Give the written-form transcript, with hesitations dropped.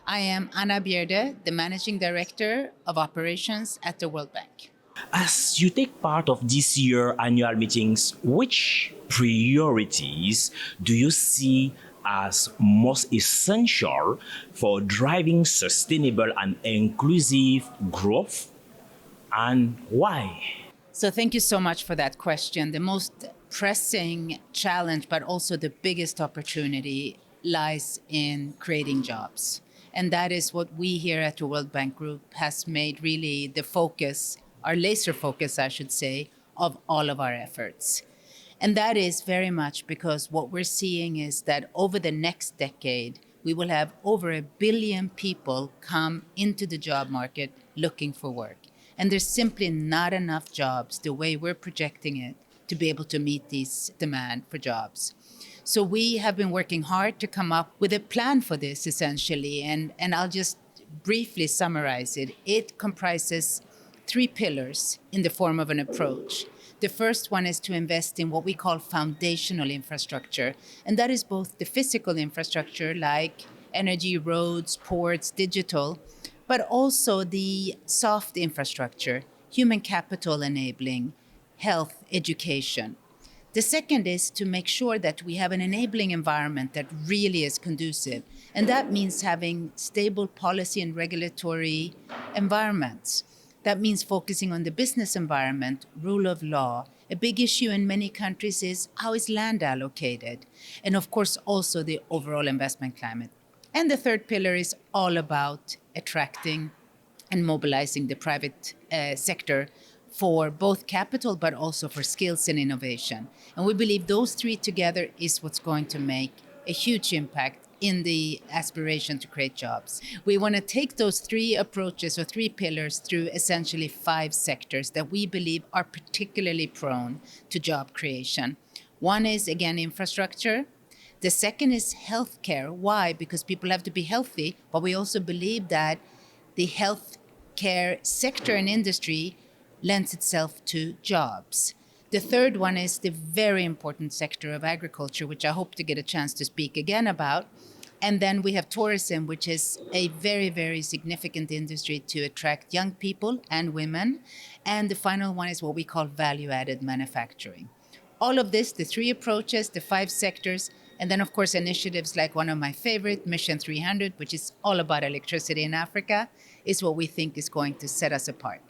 I am Anna Bjerde, the Managing Director of Operations at the World Bank. As you take part of this year annual meetings, which priorities do you see as most essential for driving sustainable and inclusive growth, and why? So, thank you so much for that question. The most pressing challenge, but also the biggest opportunity, lies in creating jobs. And that is what we here at the World Bank Group has made really the focus, our laser focus, I should say, of all of our efforts. And that is very much because what we're seeing is that over the next decade, we will have over 1 billion people come into the job market looking for work. And there's simply not enough jobs, the way we're projecting it, to be able to meet this demand for jobs. So we have been working hard to come up with a plan for this, essentially. And I'll just briefly summarize it. It comprises 3 pillars in the form of an approach. The first one is to invest in what we call foundational infrastructure, and that is both the physical infrastructure like energy, roads, ports, digital, but also the soft infrastructure, human capital enabling, health, education. The second is to make sure that we have an enabling environment that really is conducive. And that means having stable policy and regulatory environments. That means focusing on the business environment, rule of law. A big issue in many countries is how is land allocated? And of course, also the overall investment climate. And the third pillar is all about attracting and mobilizing the private sector for both capital, but also for skills and innovation. And we believe those three together is what's going to make a huge impact in the aspiration to create jobs. We want to take those 3 approaches or 3 pillars through essentially 5 sectors that we believe are particularly prone to job creation. One is, again, infrastructure. The second is healthcare. Why? Because people have to be healthy, but we also believe that the healthcare sector and industry lends itself to jobs. The third one is the very important sector of agriculture, which I hope to get a chance to speak again about. And then we have tourism, which is a very, very significant industry to attract young people and women. And the final one is what we call value-added manufacturing. All of this, the 3 approaches, the 5 sectors, and then, of course, initiatives like one of my favorite, Mission 300, which is all about electricity in Africa, is what we think is going to set us apart.